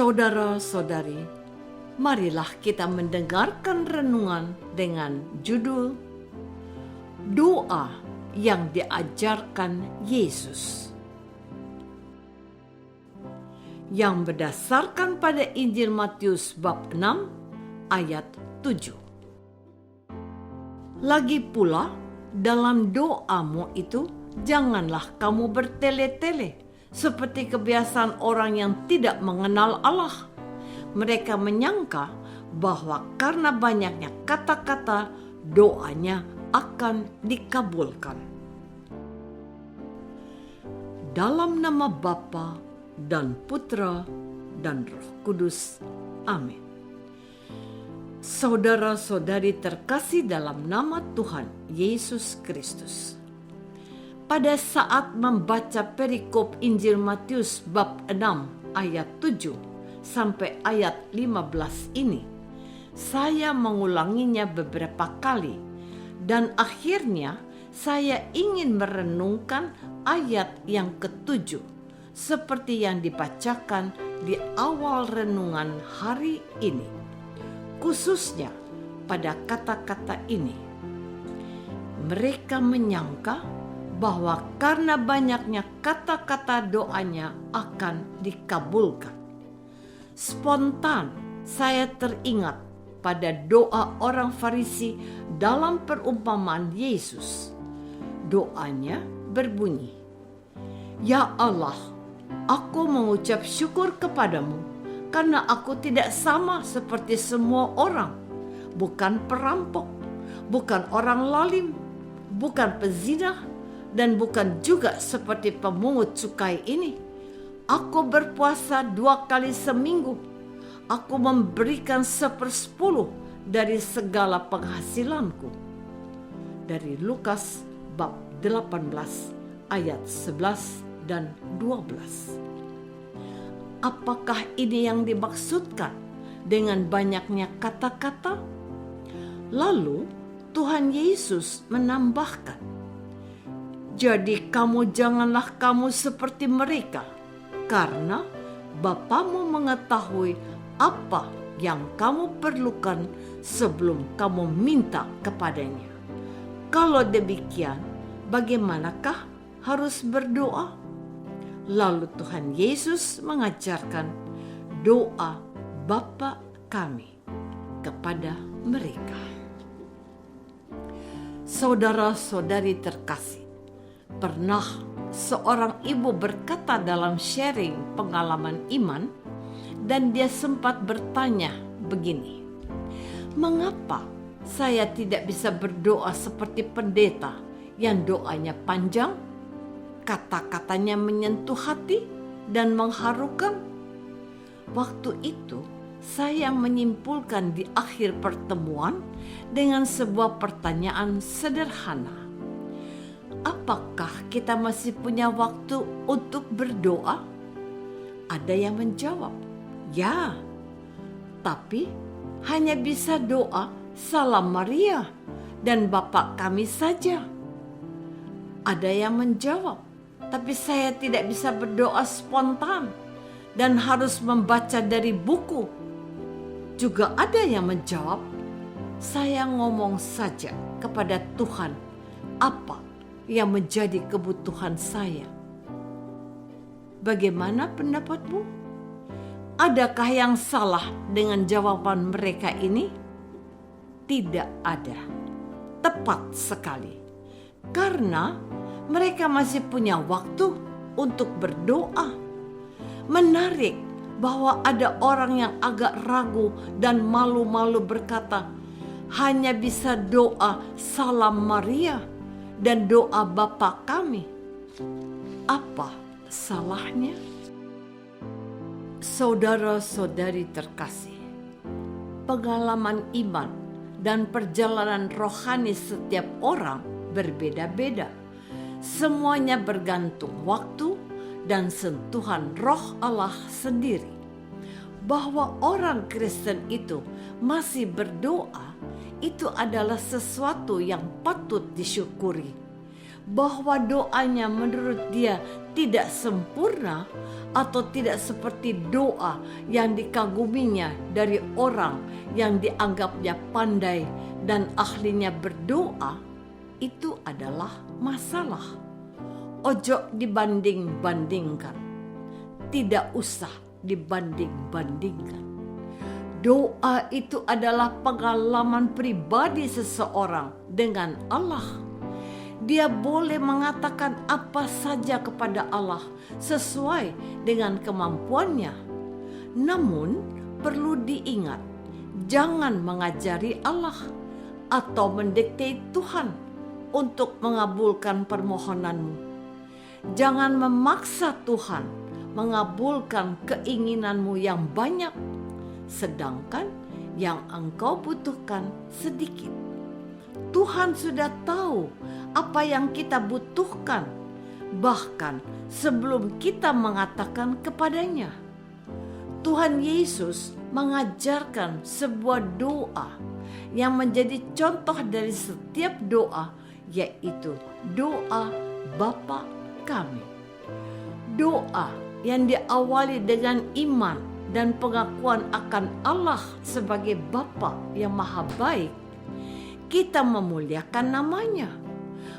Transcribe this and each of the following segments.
Saudara-saudari, marilah kita mendengarkan renungan dengan judul Doa yang diajarkan Yesus, yang berdasarkan pada Injil Matius bab 6 ayat 7. Lagi pula, dalam doamu itu janganlah kamu bertele-tele seperti kebiasaan orang yang tidak mengenal Allah. Mereka menyangka bahwa karena banyaknya kata-kata, doanya akan dikabulkan. Dalam nama Bapa dan Putra dan Roh Kudus. Amin. Saudara-saudari terkasih dalam nama Tuhan Yesus Kristus. Pada saat membaca perikop Injil Matius bab 6 ayat 7 sampai ayat 15 ini, saya mengulanginya beberapa kali dan akhirnya saya ingin merenungkan ayat yang ketujuh seperti yang dibacakan di awal renungan hari ini, khususnya pada kata-kata ini. Mereka menyangka bahwa karena banyaknya kata-kata doanya akan dikabulkan. Spontan saya teringat pada doa orang Farisi dalam perumpamaan Yesus. Doanya berbunyi, "Ya Allah, aku mengucap syukur kepadamu karena aku tidak sama seperti semua orang, bukan perampok, bukan orang lalim, bukan pezina, dan bukan juga seperti pemungut cukai ini. Aku berpuasa 2 kali seminggu. Aku memberikan 1/10 dari segala penghasilanku." Dari Lukas bab 18 ayat 11 dan 12. Apakah ini yang dimaksudkan dengan banyaknya kata-kata? Lalu Tuhan Yesus menambahkan, "Jadi kamu janganlah kamu seperti mereka, karena Bapamu mengetahui apa yang kamu perlukan sebelum kamu minta kepadanya. Kalau demikian, bagaimanakah harus berdoa?" Lalu Tuhan Yesus mengajarkan doa Bapa kami kepada mereka. Saudara-saudari terkasih, pernah seorang ibu berkata dalam sharing pengalaman iman, dan dia sempat bertanya begini, "Mengapa saya tidak bisa berdoa seperti pendeta yang doanya panjang, kata-katanya menyentuh hati dan mengharukan?" Waktu itu saya menyimpulkan di akhir pertemuan dengan sebuah pertanyaan sederhana. Apakah kita masih punya waktu untuk berdoa? Ada yang menjawab, "Ya, tapi hanya bisa doa Salam Maria dan Bapa kami saja." Ada yang menjawab, "Tapi saya tidak bisa berdoa spontan dan harus membaca dari buku." Juga ada yang menjawab, "Saya ngomong saja kepada Tuhan apa yang menjadi kebutuhan saya." Bagaimana pendapatmu? Adakah yang salah dengan jawaban mereka ini? Tidak ada. Tepat sekali. Karena mereka masih punya waktu untuk berdoa. Menarik bahwa ada orang yang agak ragu dan malu-malu berkata, "Hanya bisa doa Salam Maria dan doa Bapa kami." Apa salahnya? Saudara-saudari terkasih, pengalaman iman dan perjalanan rohani setiap orang berbeda-beda. Semuanya bergantung waktu dan sentuhan Roh Allah sendiri. Bahwa orang Kristen itu masih berdoa, itu adalah sesuatu yang patut disyukuri. bahwa doanya menurut dia tidak sempurna atau tidak seperti doa yang dikaguminya dari orang yang dianggapnya pandai dan ahlinya berdoa, itu adalah masalah. Ojo dibanding-bandingkan. Tidak usah dibanding-bandingkan. Doa itu adalah pengalaman pribadi seseorang dengan Allah. Dia boleh mengatakan apa saja kepada Allah sesuai dengan kemampuannya. Namun perlu diingat, jangan mengajari Allah atau mendikte Tuhan untuk mengabulkan permohonanmu. Jangan memaksa Tuhan mengabulkan keinginanmu yang banyak, sedangkan yang engkau butuhkan sedikit. Tuhan sudah tahu apa yang kita butuhkan, bahkan sebelum kita mengatakan kepadanya. Tuhan Yesus mengajarkan sebuah doa yang menjadi contoh dari setiap doa, yaitu doa Bapa Kami. Doa yang diawali dengan iman dan pengakuan akan Allah sebagai Bapa yang Maha Baik. Kita memuliakan namanya,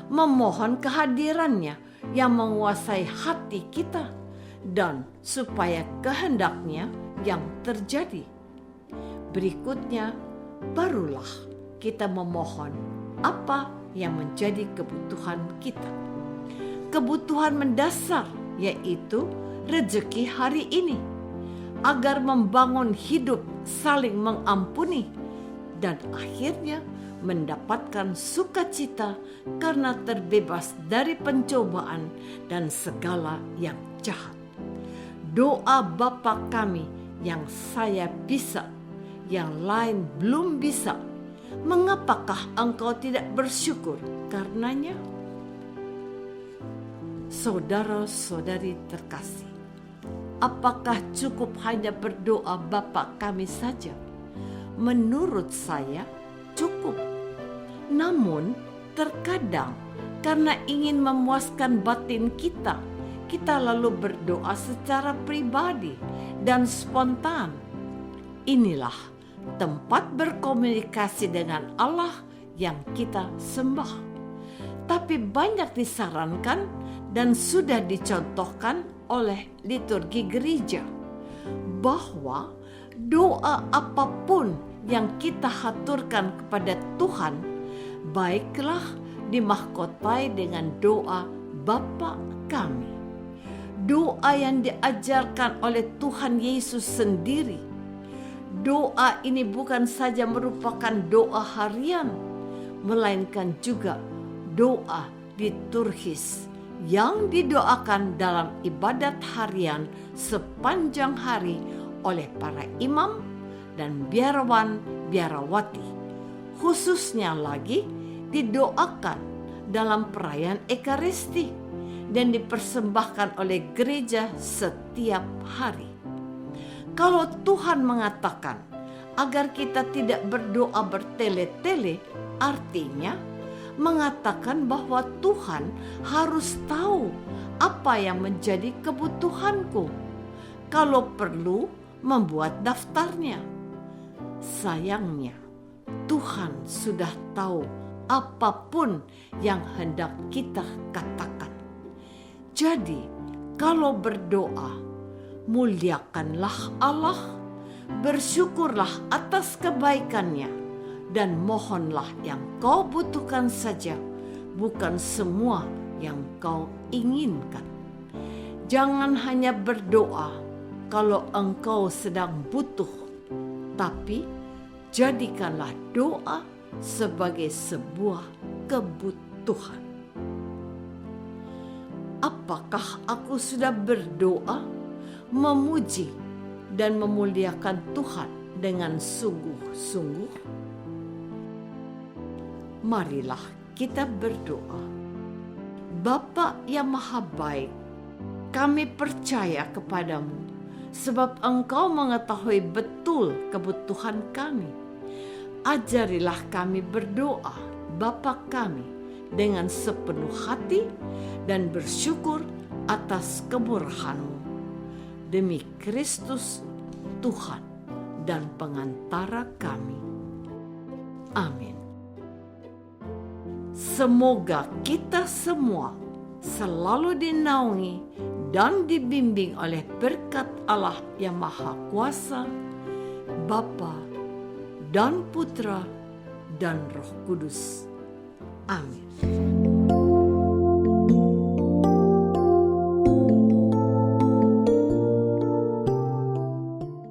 memohon kehadirannya yang menguasai hati kita, dan supaya kehendaknya yang terjadi. Berikutnya, barulah kita memohon apa yang menjadi kebutuhan kita. Kebutuhan mendasar yaitu rezeki hari ini, agar membangun hidup saling mengampuni, dan akhirnya mendapatkan sukacita karena terbebas dari pencobaan dan segala yang jahat. Doa Bapa Kami yang saya bisa, yang lain belum bisa. Mengapakah engkau tidak bersyukur karenanya? Saudara-saudari terkasih, apakah cukup hanya berdoa Bapa Kami saja? Menurut saya cukup. Namun terkadang karena ingin memuaskan batin kita lalu berdoa secara pribadi dan spontan. Inilah tempat berkomunikasi dengan Allah yang kita sembah. Tapi banyak disarankan dan sudah dicontohkan oleh liturgi gereja bahwa doa apapun yang kita haturkan kepada Tuhan, baiklah dimahkotai dengan doa Bapa Kami. Doa yang diajarkan oleh Tuhan Yesus sendiri. Doa ini bukan saja merupakan doa harian, melainkan juga doa liturgis yang didoakan dalam ibadat harian sepanjang hari oleh para imam dan biarawan-biarawati. Khususnya lagi didoakan dalam perayaan Ekaristi dan dipersembahkan oleh gereja setiap hari. Kalau Tuhan mengatakan agar kita tidak berdoa bertele-tele, artinya mengatakan bahwa Tuhan harus tahu apa yang menjadi kebutuhanku. Kalau perlu, membuat daftarnya. Sayangnya, Tuhan sudah tahu apapun yang hendak kita katakan. Jadi, kalau berdoa, muliakanlah Allah, bersyukurlah atas kebaikannya, dan mohonlah yang kau butuhkan saja, bukan semua yang kau inginkan. Jangan hanya berdoa kalau engkau sedang butuh, tapi jadikanlah doa sebagai sebuah kebutuhan. Apakah aku sudah berdoa, memuji dan memuliakan Tuhan dengan sungguh-sungguh? Marilah kita berdoa. Bapa yang Maha Baik, kami percaya kepadamu sebab Engkau mengetahui betul kebutuhan kami. Ajarilah kami berdoa, Bapa kami, dengan sepenuh hati dan bersyukur atas kemurahan-Mu. Demi Kristus Tuhan dan pengantara kami. Amin. Semoga kita semua selalu dinaungi dan dibimbing oleh berkat Allah yang Maha Kuasa, Bapa dan Putra dan Roh Kudus. Amin.